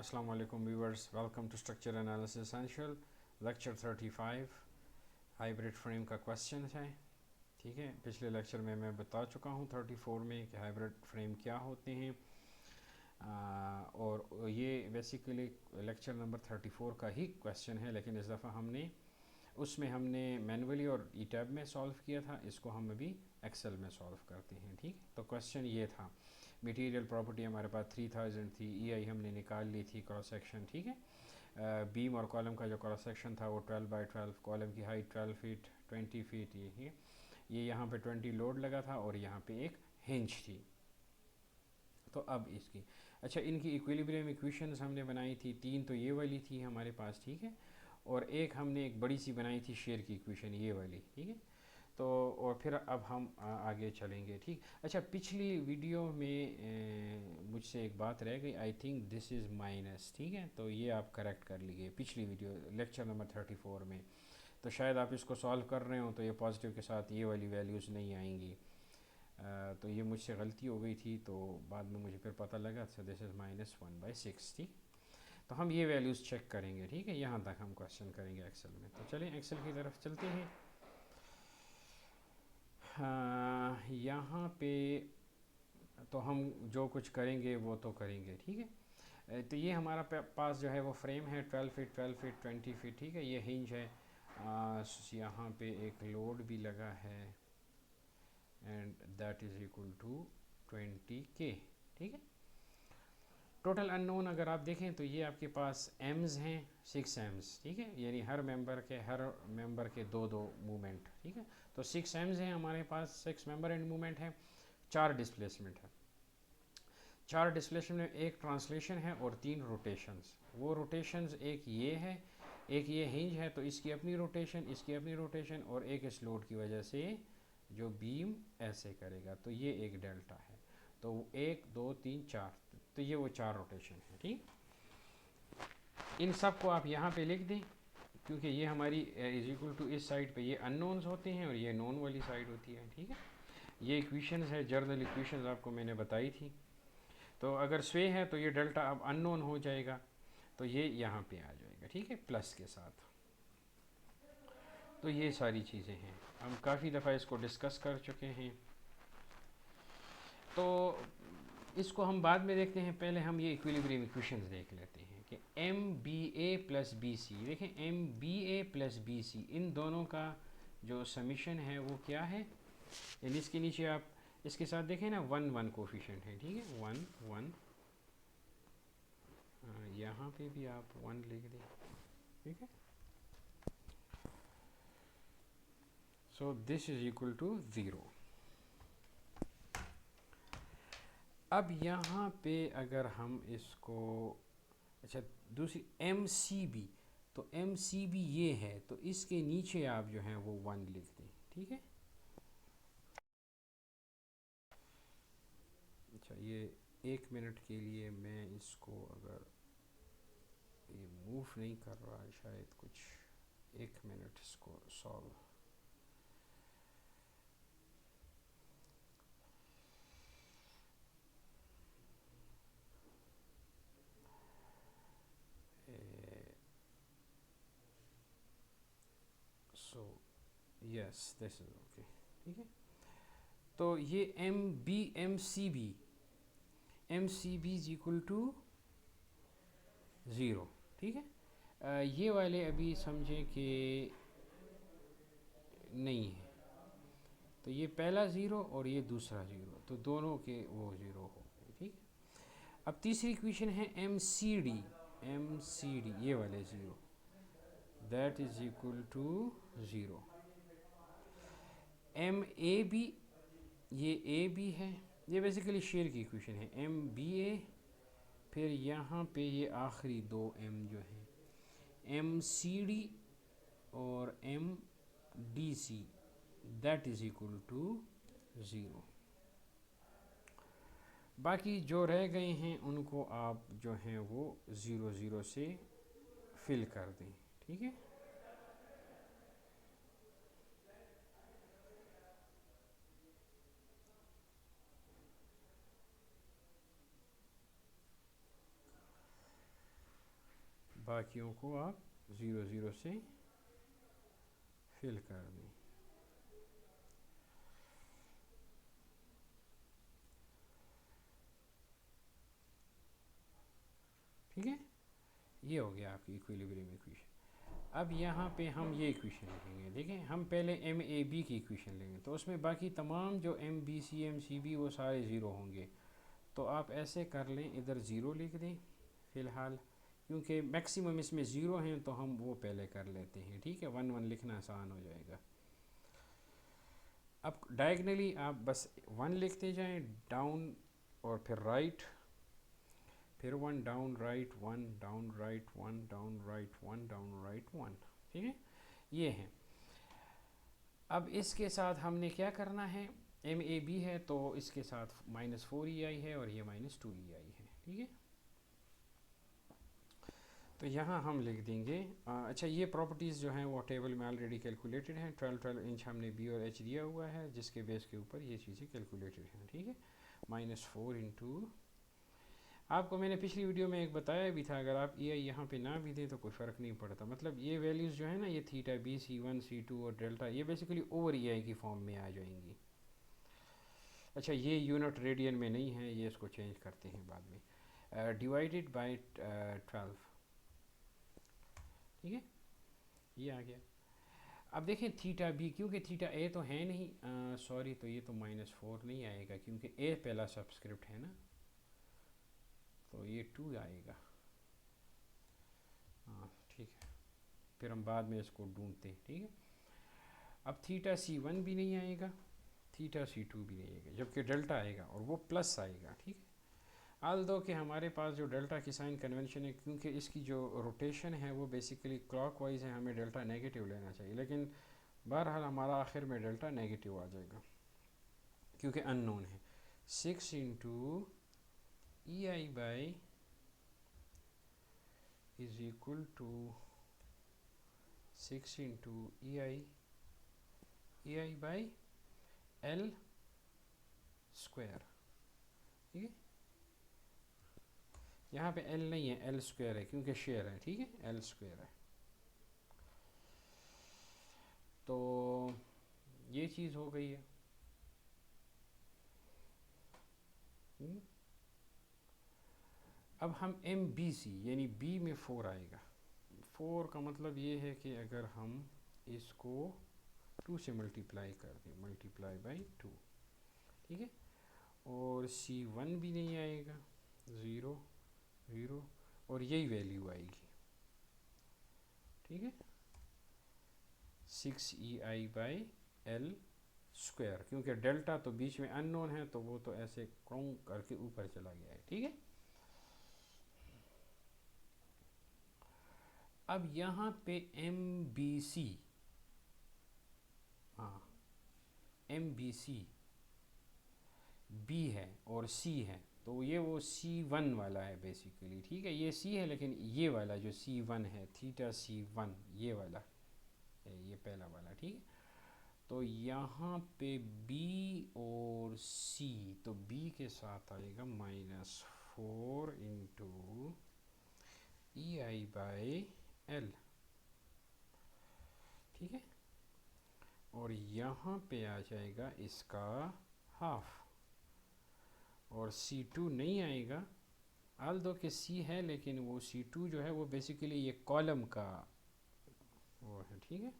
Assalamu alaikum viewers, welcome to Structure Analysis Essential lecture 35 hybrid frame का question है। ठीक है, पिछले लेक्चर में मैं बता चुका हूँ 34 में कि हाइब्रिड फ्रेम क्या होते हैं और ये बेसिकली लेक्चर नंबर 34 का ही क्वेश्चन है, लेकिन इस दफ़ा हमने मैनुअली और ई टैब में सॉल्व किया था। इसको हम अभी एक्सेल में सॉल्व करते हैं। ठीक, तो क्वेश्चन ये था, मटेरियल प्रॉपर्टी हमारे पास 3000 थी, ईआई हमने निकाल ली थी, क्रॉस सेक्शन। ठीक है, बीम और कॉलम का जो क्रॉस सेक्शन था वो 12 बाई 12, कॉलम की हाइट 12 फीट 20 फीट, ये यहाँ पे 20 लोड लगा था और यहाँ पे एक हिंज थी। तो अब इसकी इनकी इक्विलिब्रियम इक्वेशंस हमने बनाई थी, 3 तो ये वाली थी हमारे पास। ठीक है, और एक हमने एक बड़ी सी बनाई थी शेयर की इक्वेशन, ये वाली। ठीक है, तो और फिर अब हम आगे चलेंगे। ठीक, पिछली वीडियो में मुझसे एक बात रह गई, I think this is minus. ठीक है, तो ये आप करेक्ट कर लीजिए पिछली वीडियो लेक्चर नंबर 34 में। तो शायद आप इसको सॉल्व कर रहे हो तो ये पॉजिटिव के साथ ये वाली वैल्यूज़ नहीं आएंगी। तो ये मुझसे गलती हो गई थी, तो बाद में मुझे फिर पता लगा, सो दिस इज़ -1/6। ठीक, तो हम ये वैल्यूज़ चेक करेंगे। ठीक है, यहाँ तक हम क्वेश्चन करेंगे एक्सेल में। तो चलिए एक्सेल की तरफ चलते हैं। यहाँ पे तो हम जो कुछ करेंगे वो तो करेंगे। ठीक है, तो ये हमारा पास जो है वो फ्रेम है 12 फीट 12 फीट 20 फीट। ठीक है, ये हिंज है, यहाँ पे एक लोड भी लगा है and that is equal to 20K। ठीक है, टोटल अननोन अगर आप देखें तो ये आपके पास एम्स हैं 6 एम्स। ठीक है, यानी हर मेंबर के दो दो मूवमेंट। ठीक है, तो 6 एम्स हैं हमारे पास, 6 मेंबर एंड मूवमेंट है, 4 डिस्प्लेसमेंट है। 4 डिस्प्लेसमेंट में एक ट्रांसलेशन है और 3 रोटेशंस। वो रोटेशंस एक ये है, एक ये हिंज है, तो इसकी अपनी रोटेशन, इसकी अपनी रोटेशन, और एक इस लोड की वजह से जो बीम ऐसे करेगा, तो ये एक डेल्टा है। तो 1 2 3 4, तो ये वो 4 रोटेशन है। ठीक, इन सब को आप यहाँ पे लिख दें, क्योंकि ये हमारी इज इक्वल टू इस साइड पे ये अननोन्स होते हैं और ये नोन वाली साइड होती है। ठीक है, ये इक्वेशंस है, जर्नल इक्वेशंस आपको मैंने बताई थी। तो अगर स्वे है तो ये डेल्टा अब अननोन हो जाएगा, तो ये यहाँ पे आ जाएगा। ठीक है, प्लस के साथ। तो ये सारी चीज़ें हैं, हम काफ़ी दफ़ा इसको डिस्कस कर चुके हैं, तो इसको हम बाद में देखते हैं। पहले हम ये इक्विलिब्रियम इक्वेशंस देख लेते हैं कि MBA प्लस BC, देखें MBA प्लस BC, इन दोनों का जो समीशन है वो क्या है, यानी इसके नीचे आप इसके साथ देखें ना 1 1 कोफिशिएंट है। ठीक है, 1 1, यहाँ पे भी आप 1 लिख दें। ठीक है, so this is equal to 0। अब यहाँ पे अगर हम इसको दूसरी MCB, तो MCB ये है, तो इसके नीचे आप जो है वो 1 लिख दें। ठीक है, ये 1 मिनट के लिए मैं इसको, अगर ये मूव नहीं कर रहा है शायद कुछ, 1 मिनट इसको solve. So yes this is okay. ठीक है, तो ये MCB इज इक्वल टू 0। ठीक है, ये वाले अभी समझें कि नहीं है, तो ये पहला 0 और ये दूसरा 0, तो दोनों के वो 0 हो गए। ठीक है, अब तीसरी इक्वेशन है MCD, ये वाले 0, that is equal to 0। MAB, ये AB है, ये बेसिकली शेयर की इक्वेशन है। MBA, फिर यहाँ पे ये आखिरी 2 M जो है MCD और MDC, that is equal to 0। बाकी जो रह गए हैं उनको आप जो हैं वो 0 0 से फिल कर दें। ठीक है, बाकियों को आप 0 0 से फिल कर दें। ठीक है, ये हो गया आपकी इक्विलिब्रियम इक्वेशन। अब यहाँ पे हम ये इक्वेशन लिखेंगे। देखें, हम पहले एम ए बी की इक्वेशन लेंगे, तो उसमें बाकी तमाम जो M B C M C B वो सारे ज़ीरो होंगे। तो आप ऐसे कर लें, इधर ज़ीरो लिख दें फ़िलहाल, क्योंकि मैक्सिमम इसमें ज़ीरो हैं तो हम वो पहले कर लेते हैं। ठीक है, 1 1 लिखना आसान हो जाएगा। अब डायगनली आप बस 1 लिखते जाएं, डाउन और फिर राइट, फिर 1 down right 1 down right 1 down right 1 down right 1। ठीक है, ये है। अब इसके साथ हमने क्या करना है, एम ए बी है तो इसके साथ -4 EI है और ये -2 EI है। ठीक है, तो यहाँ हम लिख देंगे। अच्छा, ये प्रॉपर्टीज़ जो हैं वो टेबल में ऑलरेडी कैलकुलेटेड हैं। 12 इंच हमने बी और एच दिया हुआ है, जिसके बेस के ऊपर ये चीज़ें कैलकुलेटेड हैं। ठीक है, -4 इंटू, आपको मैंने पिछली वीडियो में एक बताया भी था, अगर आप EI यहाँ पे ना भी दें तो कोई फ़र्क नहीं पड़ता। मतलब ये वैल्यूज़ जो है ना, ये थीटा बी C1 C2 और डेल्टा, ये बेसिकली ओवर EI की फॉर्म में आ जाएंगी। अच्छा, ये यूनिट रेडियन में नहीं है, ये इसको चेंज करते हैं बाद में। Divided by 12। ठीक है, ये आ गया। अब देखें थीटा बी, क्योंकि थीटा ए तो है नहीं, सॉरी, तो ये तो -4 नहीं आएगा क्योंकि ए पहला सब्सक्रिप्ट है ना, तो ये 2 आएगा। हाँ ठीक है, फिर हम बाद में इसको ढूंढते हैं। ठीक है, अब थीटा C1 भी नहीं आएगा, थीटा C2 भी नहीं आएगा, जबकि डेल्टा आएगा और वो प्लस आएगा। ठीक है, आल दो कि हमारे पास जो डेल्टा की साइन कन्वेंशन है, क्योंकि इसकी जो रोटेशन है वो बेसिकली क्लॉकवाइज है, हमें डेल्टा नेगेटिव लेना चाहिए, लेकिन बहरहाल हमारा आखिर में डेल्टा नेगेटिव आ जाएगा क्योंकि अननोन है। 6 into EI by is equal to 6 into EI by L square. ठीक है, यहाँ पे L नहीं है, L स्क्वायर है क्योंकि शेयर है। ठीक है, L स्क्वायर है। तो ये चीज़ हो गई है। अब हम MBC यानी B में 4 आएगा। 4 का मतलब ये है कि अगर हम इसको 2 से मल्टीप्लाई कर दें, मल्टीप्लाई बाई 2। ठीक है, और C1 भी नहीं आएगा, 0 0, और यही वैल्यू आएगी। ठीक है, 6EI बाई L स्क्वायर, क्योंकि डेल्टा तो बीच में अननोन है तो वो तो ऐसे क्रोंग करके ऊपर चला गया है। ठीक है, अब यहाँ पे MBC, हाँ MBC B है और C है, तो ये वो C1 वाला है बेसिकली। ठीक है, ये C है, लेकिन ये वाला जो C1 है, थीटा C1, ये वाला है, ये पहला वाला। ठीक है, तो यहाँ पे B और C, तो B के साथ आएगा -4 इंटू EI बाई L। ठीक है, और यहाँ पे आ जाएगा इसका हाफ, और C2 नहीं आएगा, आल दो कि C है, लेकिन वो C2 जो है वो बेसिकली ये कॉलम का वो है। ठीक है,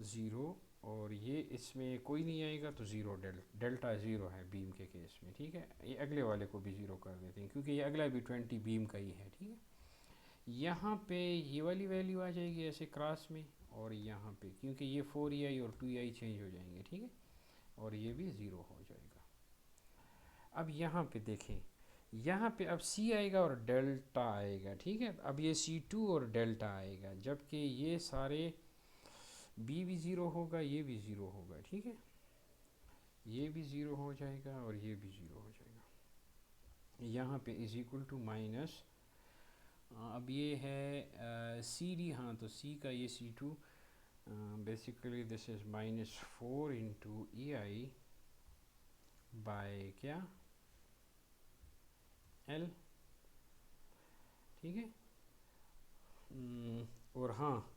0, और ये इसमें कोई नहीं आएगा तो 0, डेल्टा 0 है बीम के केस में। ठीक है, ये अगले वाले को भी 0 कर देते हैं क्योंकि ये अगला भी 20 बीम का ही है। ठीक है, यहाँ पे ये वाली वैल्यू आ जाएगी ऐसे क्रॉस में, और यहाँ पे क्योंकि ये 4EI और 2EI चेंज हो जाएंगे। ठीक है, और ये भी 0 हो जाएगा। अब यहाँ पे देखें, यहाँ पे अब C आएगा और डेल्टा आएगा। ठीक है, अब ये C2 और डेल्टा आएगा, जबकि ये सारे B भी 0 होगा, ये भी 0 होगा। ठीक है, ये भी 0 हो जाएगा और ये भी 0 हो जाएगा। यहाँ पे इज इक्वल टू माइनस, अब ये है CD, हाँ तो C का ये C2, basically this is -4 into EI by क्या L। ठीक है, और हाँ,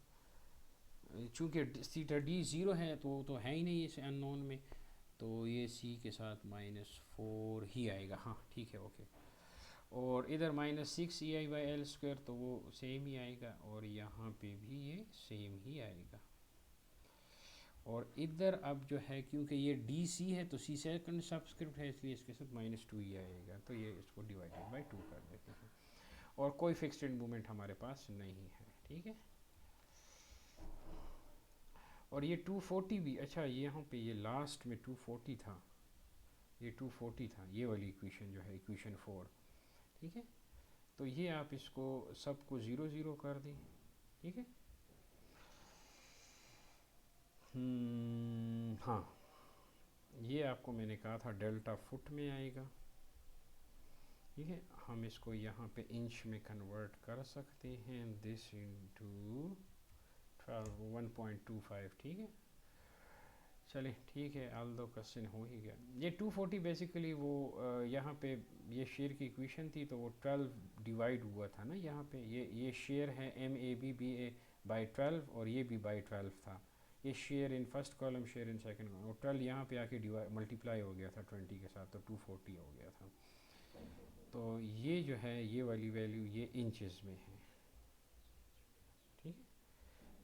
चूँकि थीटा डी ज़ीरो है तो है ही नहीं इस अननोन में, तो ये सी के साथ -4 ही आएगा। हाँ ठीक है, ओके। और इधर -6 ई आई बाई एल स्क्वायर, तो वो सेम ही आएगा, और यहाँ पे भी ये सेम ही आएगा। और इधर अब जो है, क्योंकि ये डी सी है तो सी सेकंड सबस्क्रिप्ट है, इसलिए इसके साथ -2 ही आएगा, तो ये इसको डिवाइडेड बाई 2 कर देते हैं। और कोई फिक्स्ड मूवमेंट हमारे पास नहीं है, ठीक है। और ये 240 भी, अच्छा यहाँ पे ये लास्ट में 240 था, ये 240 था, ये वाली इक्वेशन जो है इक्वेशन 4, ठीक है। तो ये आप इसको सबको 0 0 कर दें, ठीक है। हाँ, ये आपको मैंने कहा था डेल्टा फुट में आएगा, ठीक है। हम इसको यहाँ पे इंच में कन्वर्ट कर सकते हैं, दिस इनटू 1.25, ठीक है। चले ठीक है, आल दो क्वेश्चन हो ही गया। ये 240 बेसिकली वो यहाँ पे ये शेयर की इक्वेशन थी, तो वो 12 डिवाइड हुआ था ना यहाँ पे, ये शेयर है MAB बाई 12, और ये भी बाई 12 था। ये share in first column, share in second column, और 12 यहाँ पे आके मल्टीप्लाई हो गया था 20 के साथ, तो 240 हो गया था। तो ये जो है ये वाली वैल्यू ये इंचेस में है, ठीक है।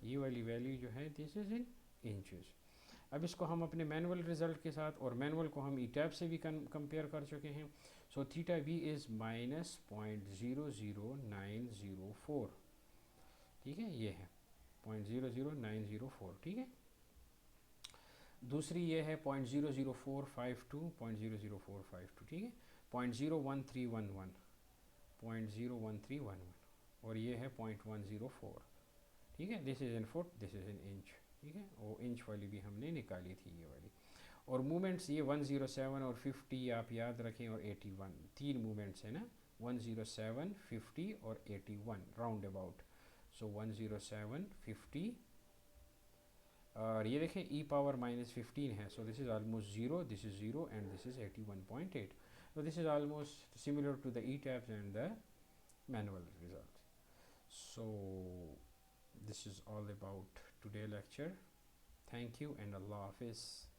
ये वाली वैल्यू जो है दिस इज़ इन इंचेस। अब इसको हम अपने मैनुअल रिज़ल्ट के साथ, और मैनुअल को हम ई टैब से भी कंपेयर कर चुके हैं। सो थीटा बी इज़ -0.00904, ठीक है, ये है 0.00904, ठीक है। दूसरी ये है 0.00452, 0.00452, ठीक है, 0.01311, 0.01311, और ये है 0.104, ठीक है। This is in foot, this is in inch, ठीक है। वो इंच वाली भी हमने निकाली थी, ये वाली। और मूवमेंट्स ये 107 और 50 आप याद रखें, और 81, तीन मूवमेंट्स है ना, 107, 50 और 81 राउंड अबाउट। सो 107, 50, और ये देखें ई पावर -15 है, so this is almost zero, this is zero, and this is 81.8। so this is almost similar to the ETABS and the manual results. So this is all about today lecture. Thank you and Allah Hafiz.